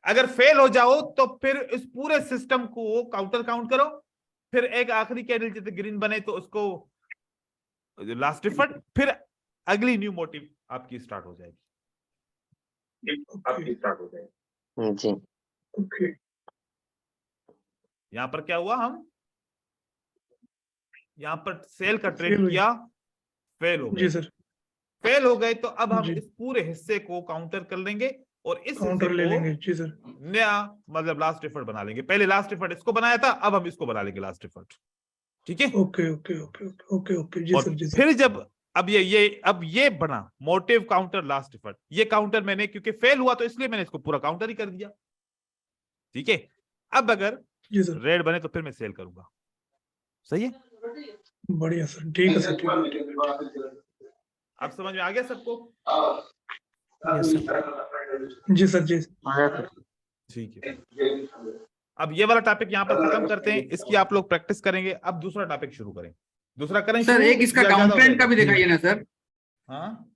अगर फेल हो जाओ तो फिर इस पूरे सिस्टम को काउंटर काउंट करो, फिर एक आखिरी कैंडल जैसे ग्रीन बने तो उसको लास्ट एफर्ट, फिर अगली न्यू मोटिव आपकी स्टार्ट हो जाएगी। जी। ओके। यहां पर क्या हुआ? हम यहां पर सेल का फेल ट्रेड हुई। किया, फेल हो जी गए। सर। फेल हो गए तो अब हम जी। इस पूरे हिस्से को काउंटर कर लेंगे और इस हिस्से काउंटर ले को लेंगे। जी सर। नया मतलब लास्ट एफर्ट बना लेंगे। पहले लास्ट एफर्ट इसको बनाया था, अब हम इसको बना लेंगे लास्ट एफर्ट। ठीक है। Okay okay okay okay okay okay. जी और सर। जी सर। फिर जब अब ये बना मोटिव, काउंटर, लास्ट एफर्ट। ये काउंटर मैंने क्योंकि फेल हुआ तो इसलिए मैंने इसको पूरा काउंटर ही कर दिया। ठीक है। अब अगर जी सर। रेड बने तो फिर मैं सेल करूंगा। सही है? बढ़िया सर। ठीक है सर। ठीक है। अब समझ में आ गया सबको? Yes sir. जी सर। जी। ठीक है। अब ये वाला टॉपिक यहाँ पर खत्म करते हैं, इसकी आप लोग प्रैक्टिस करेंगे। अब दूसरा टॉपिक शुरू करें। दूसरा करें सर शुरू एक इसका या डाउन ज्यादा हो ट्रेंड का भी जाएगा? दिखाइए ना सर। हाँ,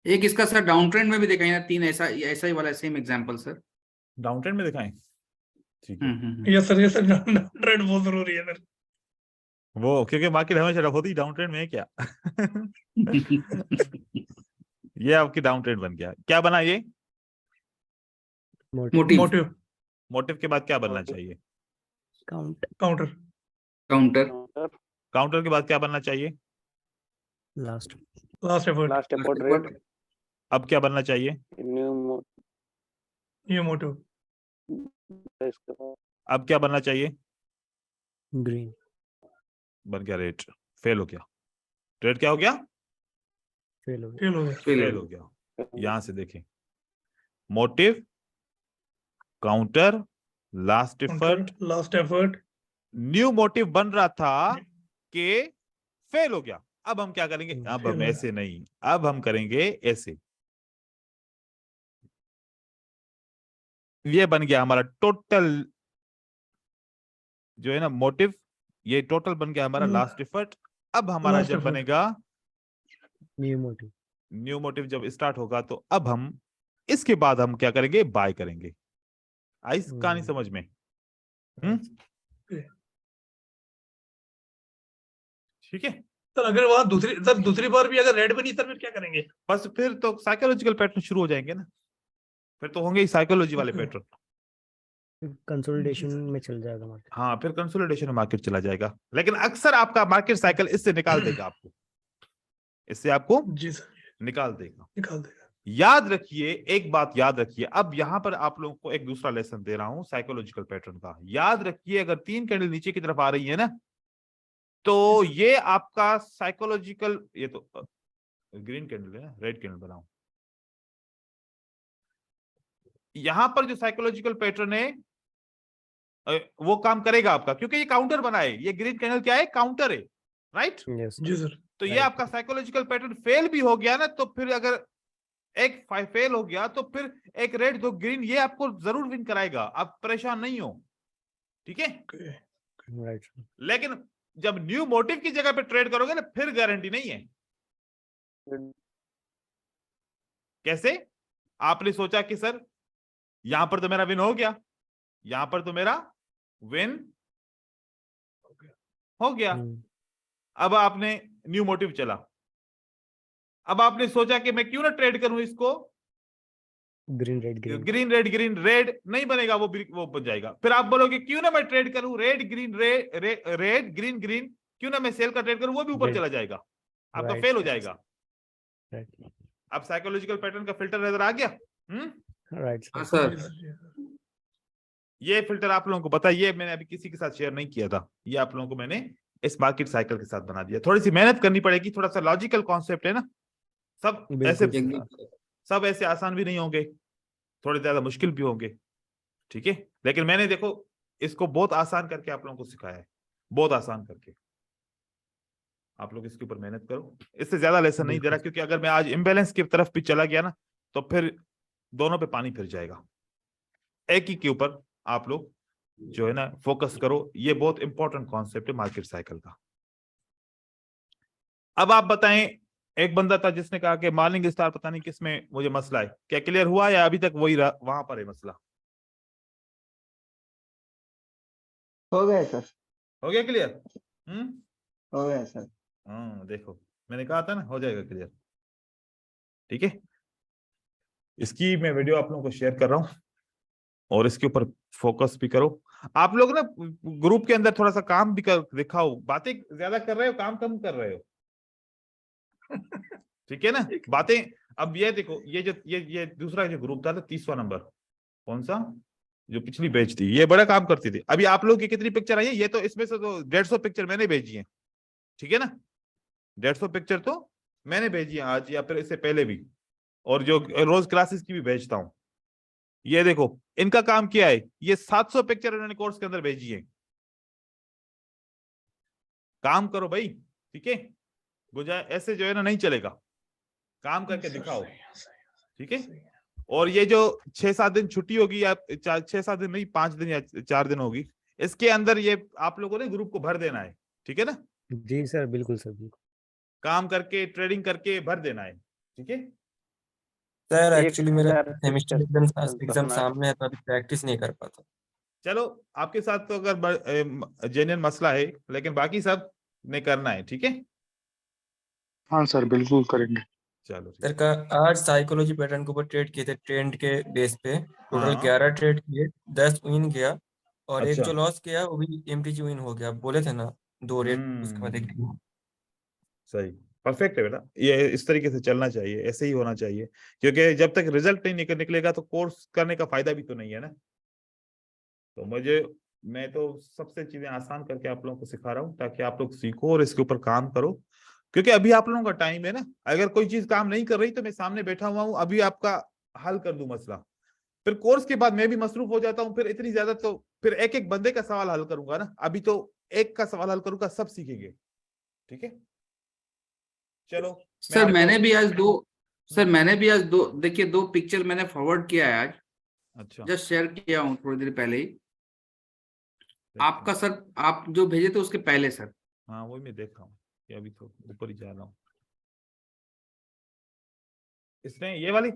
एक इसका सर डाउन ट्रेंड में भी दिखाइए ना, 3 ऐसा ऐसा ही वाला same example sir. Down trend में दिखाएं? ठीक है। Yes sir. Yes sir. Trade बहुत जरूरी है सर। वो क्योंकि मार्केट हमेशा रफ होती, डाउन ट्रेंड में है क्या? ये आपकी डाउन ट्रेंड बन गया। क्या बना ये? मोटिव। मोटिव। मोटिव के बाद क्या बनना चाहिए? काउंट। काउंटर। काउंटर। काउंटर के बाद क्या बनना चाहिए? Last. Last effort. Last effort red. अब क्या बनना चाहिए? New motive. इसके बाद अब क्या बनना चाहिए? ग्रीन। बन गया रेड। फेल हो गया। ट्रेड क्या हो गया? फेल हो गया। फेल हो गया। फेल हो गया। यहां से देखें, motive, counter, last effort, last effort. New motive बन रहा था कि फेल हो गया। अब हम क्या करेंगे? अब फेल हम हो ऐसे नहीं, अब हम करेंगे ऐसे। ये बन गया हमारा टोटल जो है ना मोटिव, ये टोटल बन गया हमारा लास्ट एफर्ट। अब हमारा Last जब effort. बनेगा न्यू मोटिव। न्यू मोटिव, जब स्टार्ट होगा तो अब हम इसके बाद हम क्या करेंगे? बाय करेंगे। आई कहानी समझ में? ठीक है। सर अगर वहां दूसरी बार भी अगर रेड बनी सर फिर क्या करेंगे? बस फिर तो साइकोलॉजिकल पैटर्न शुरू हो जाएंगे ना, फिर तो होंगे ही साइकोलॉजी वाले Okay. पैटर्न। कंसोलिडेशन में चल जाएगा मार्केट। हाँ, फिर कंसोलिडेशन में मार्केट चला जाएगा। लेकिन अक्सर आपका मार्केट साइकिल इससे निकाल देगा आपको, इससे आपको जी सर। निकाल देगा। निकाल देगा। याद रखिए, एक बात याद रखिए। अब यहां पर आप लोगों को एक दूसरा लेसन दे रहा हूं साइकोलॉजिकल पैटर्न का। याद रखिए, अगर 3 कैंडल नीचे की तरफ आ रही है ना, तो ये आपका साइकोलॉजिकल, ये तो ग्रीन कैंडल है ना, रेड कैंडल बनाऊं, यहां पर जो साइकोलॉजिकल पैटर्न है वो काम करेगा आपका, क्योंकि ये काउंटर बना है, ये ग्रीन कैंडल क्या है, काउंटर है, राइट। यस जी सर। तो ये Right. आपका साइकोलॉजिकल पैटर्न फेल भी हो गया ना, तो फिर अगर एक फेल हो गया तो फिर एक रेड दो ग्रीन, ये आपको जरूर विन कराएगा, आप परेशान नहीं हो, ठीक है। राइट लेकिन जब न्यू मोटिव की जगह पे ट्रेड करोगे ना, फिर गारंटी नहीं है। कैसे? आपने सोचा कि सर यहां पर तो मेरा विन हो गया, यहां पर तो मेरा विन हो गया। अब आपने न्यू मोटिव चला, अब आपने सोचा कि मैं क्यों ना ट्रेड करूं इसको, ग्रीन रेड ग्रीन रेड नहीं बनेगा, वो बन जाएगा। फिर आप बोलोगे क्यों ना मैं ट्रेड करूं red green red green green, क्यों ना मैं सेल का ट्रेड करूं, वो भी ऊपर Red. चला जाएगा, आपका Right, फेल हो right. जाएगा। राइट अब साइकोलॉजिकल पैटर्न का फिल्टर नजर आ गया। राइट हाँ सर सर। ये फिल्टर आप लोगों को पता है, ये मैंने अभी किसी के साथ शेयर नहीं किया था, ये आप लोगों को मैंने इस मार्केट साइकिल के साथ बना दिया। थोड़ी सी मेहनत करनी पड़ेगी, थोड़ा सा लॉजिकल कॉन्सेप्ट है ना, सब ऐसे बिल्कुल सब ऐसे आसान भी नहीं होंगे, थोड़े ज्यादा मुश्किल भी होंगे, ठीक है। लेकिन मैंने देखो इसको बहुत आसान करके आप लोगों को सिखाया है, बहुत आसान करके। आप लोग इसके ऊपर मेहनत करो, इससे ज्यादा लेसन नहीं दे रहा, क्योंकि अगर मैं आज इम्बैलेंस की तरफ भी चला गया ना, तो फिर दोनों पे पानी फिर जाएगा। एक ही के ऊपर आप लोग जो है ना फोकस करो, ये बहुत इंपॉर्टेंट कॉन्सेप्ट है मार्केट साइकिल का। अब आप बताएं, एक बंदा था जिसने कहा कि मॉर्निंग स्टार पता नहीं किसमें मुझे मसला है, क्या क्लियर हुआ या अभी तक वही वहां पर है मसला? हो गया सर, हो गया क्लियर? हो गया सर। हाँ देखो, मैंने कहा था ना हो जाएगा क्लियर, ठीक है। इसकी मैं वीडियो आप लोगों को शेयर कर रहा हूं और इसके ऊपर फोकस भी करो। आप लोग ना ग्रुप के अंदर थोड़ा सा काम भी कर दिखाओ, बातें ज्यादा कर रहे हो, काम कम कर रहे हो, ठीक है ना बातें। अब ये देखो, ये दूसरा जो ग्रुप था 30वां नंबर, कौन सा, जो पिछली बैच थी, ये बड़ा काम करती थी। अभी आप लोग की कितनी पिक्चर आई है, ये तो इसमें से तो 150 पिक्चर मैंने भेजी है, ठीक है ना, 150 पिक्चर तो मैंने भेजी है आज या फिर इससे पहले भी, और जो रोज क्लासेस की भी भेजता हूं। ये देखो इनका काम क्या है, ये 700 पिक्चर इन्होंने कोर्स के अंदर भेजी है। काम करो भाई, ठीक है, गुजारा ऐसे जो है ना नहीं चलेगा, काम करके दिखाओ, ठीक है। और ये जो 6-7 दिन छुट्टी होगी या 6-7 दिन नहीं, 5 दिन या 4 दिन होगी, इसके अंदर ये आप लोगों ने ग्रुप को भर देना है, ठीक है ना, जी सर बिल्कुल सर बिल्कुल काम करके ट्रेडिंग करके भर देना है, ठीक है। सर एक एक्चुअली मेरा हजार सेमेस्टर पिक्चर एग्जाम करना है। सामने है, तो अभी प्रैक्टिस नहीं कर पाता। चलो आपके साथ तो अगर जेन्युइन मसला है, लेकिन बाकी सब ने करना है, ठीक है। हाँ सर बिल्कुल करेंगे। चलो ठीक। सर का आज साइकोलॉजी पैटर्न के ऊपर ट्रेड किए थे, ट्रेंड के बेस पे टोटल हाँ 11 ट्रेड किए, 10 विन गया, और एक अच्छा। जो लॉस किया वो भी एमटीजी विन हो गया। आप बोले थे ना 2 रेट, उसके बाद एक सही, परफेक्ट है बेटा, ये इस तरीके से चलना चाहिए, ऐसे ही होना चाहिए, क्योंकि जब तक रिजल्ट नहीं निकलेगा तो कोर्स करने का फायदा भी तो नहीं है ना। तो मैं तो सबसे चीजें आसान करके आप लोगों को सिखा रहा हूँ ताकि आप लोग सीखो और इसके ऊपर काम करो, क्योंकि अभी आप लोगों का टाइम है ना। अगर कोई चीज काम नहीं कर रही तो मैं सामने बैठा हुआ हूँ, अभी आपका हल कर दूं मसला, फिर कोर्स के बाद मैं भी मसरूफ हो जाता हूँ, फिर इतनी ज्यादा तो फिर एक एक बंदे का सवाल हल करूंगा ना, अभी तो एक का सवाल हल करूंगा, सब सीखेंगे, ठीक है। चलो सर मैंने भी आज दो देखिए 2 पिक्चर मैंने फॉरवर्ड किया है आज, अच्छा जस्ट शेयर किया हूँ थोड़ी देर पहले ही। आपका सर आप जो भेजे थे उसके पहले सर। हाँ वही मैं देख रहा हूँ कि अभी तो ऊपर ही जा रहा हूँ। इसने ये वाली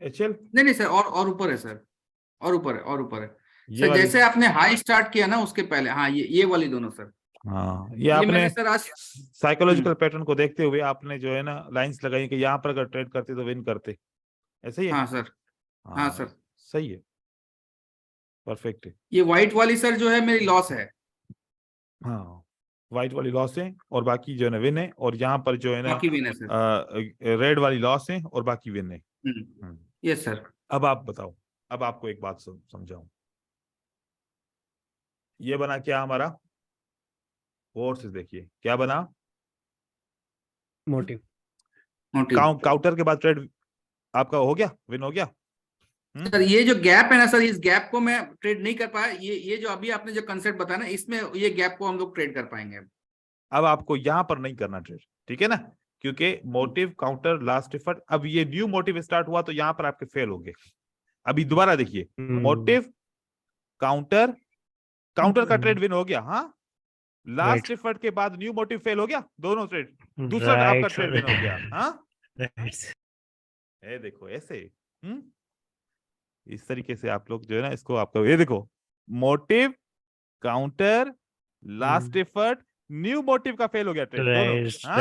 एचएल नहीं सर, और ऊपर है सर, और ऊपर है ये सर, वाली, जैसे आपने हाई स्टार्ट किया ना उसके पहले। हाँ ये वाली दोनों सर। हाँ ये ये आपने मैंने सर आज साइकोलॉजिकल पैटर्न को देखते हुए आपने जो है ना लाइंस लगाई कि यहाँ पर अगर ट्रेड करते तो विन करते, ऐसे ही है। हाँ सर, हाँ सर, सही है, परफेक्ट है। ये व्हाइट वाली सर जो है मेरी लॉस है। हाँ व्हाइट वाली लॉस है और बाकी जो है ना विन है, और यहाँ पर जो है ना बाकी विन है सर। रेड वाली लॉस है और बाकी विन है। Yes sir. अब आप बताओ, अब आपको एक बात समझाऊं, ये बना क्या हमारा कोर्स, देखिए क्या बना, मोटिव काउंटर के बाद ट्रेड आपका हो गया, विन हो गया, सर ये जो गैप है ना सर, इस गैप को मैं ट्रेड नहीं कर पाया, ये जो अभी आपने जो कंसेप्ट बताया ना, इसमें ये गैप को हम लोग ट्रेड कर पाएंगे। अब आपको यहां पर नहीं करना ट्रेड, ठीक है ना, क्योंकि मोटिव काउंटर लास्ट एफर्ट, अब ये न्यू मोटिव स्टार्ट हुआ तो यहां पर आपके फेल हो गए। अभी दोबारा देखिए, मोटिव काउंटर, काउंटर का ट्रेड विन हो गया, हाँ, लास्ट Right. एफर्ट के बाद न्यू मोटिव फेल हो गया, दोनों ट्रेड, दूसरा आपका Right, ट्रेड विन हो गया, हाँ, Right. ये देखो ऐसे, इस तरीके से आप लोग जो है ना इसको आपका, ये देखो motive counter last effort new motive का फेल हो गया ट्रेड दोनों, Right, हाँ?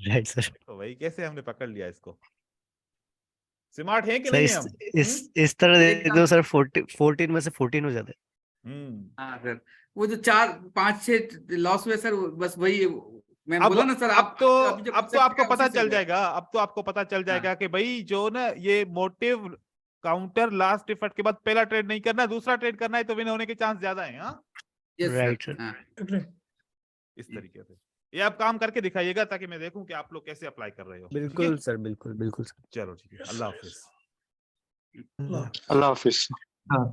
right, sir. तो भाई कैसे हमने पकड़ लिया इसको, स्मार्ट है कि सर नहीं है हम? इस तरह दे एकदम। दो सर, 14 में से 14 हो जाते। हाँ सर, वो जो 4 5 6 लॉस हुए सर, बस वही मैं अब बोला ना सर। अब तो अभी जो अब तो concept आपको है, पता उसी से चल हुआ। जाएगा, अब तो आपको पता चल जाएगा कि भाई जो ना ये मोटिव काउंटर लास्ट एफर्ट के बाद पहला ट्रेड नहीं करना, दूसरा ट्रेड करना है तो विन होने के चांस ज्यादा है, हाँ, Yes, sir. Right, sir. हाँ। इस तरीके से ये आप काम करके दिखाइएगा ताकि मैं देखूं कि आप लोग कैसे अप्लाई कर रहे हो। ठीक है? बिल्कुल सर, बिल्कुल सर। चलो ठीक है, अल्लाह हाफिज। अल्लाह। अल्लाह हाफिज। हाँ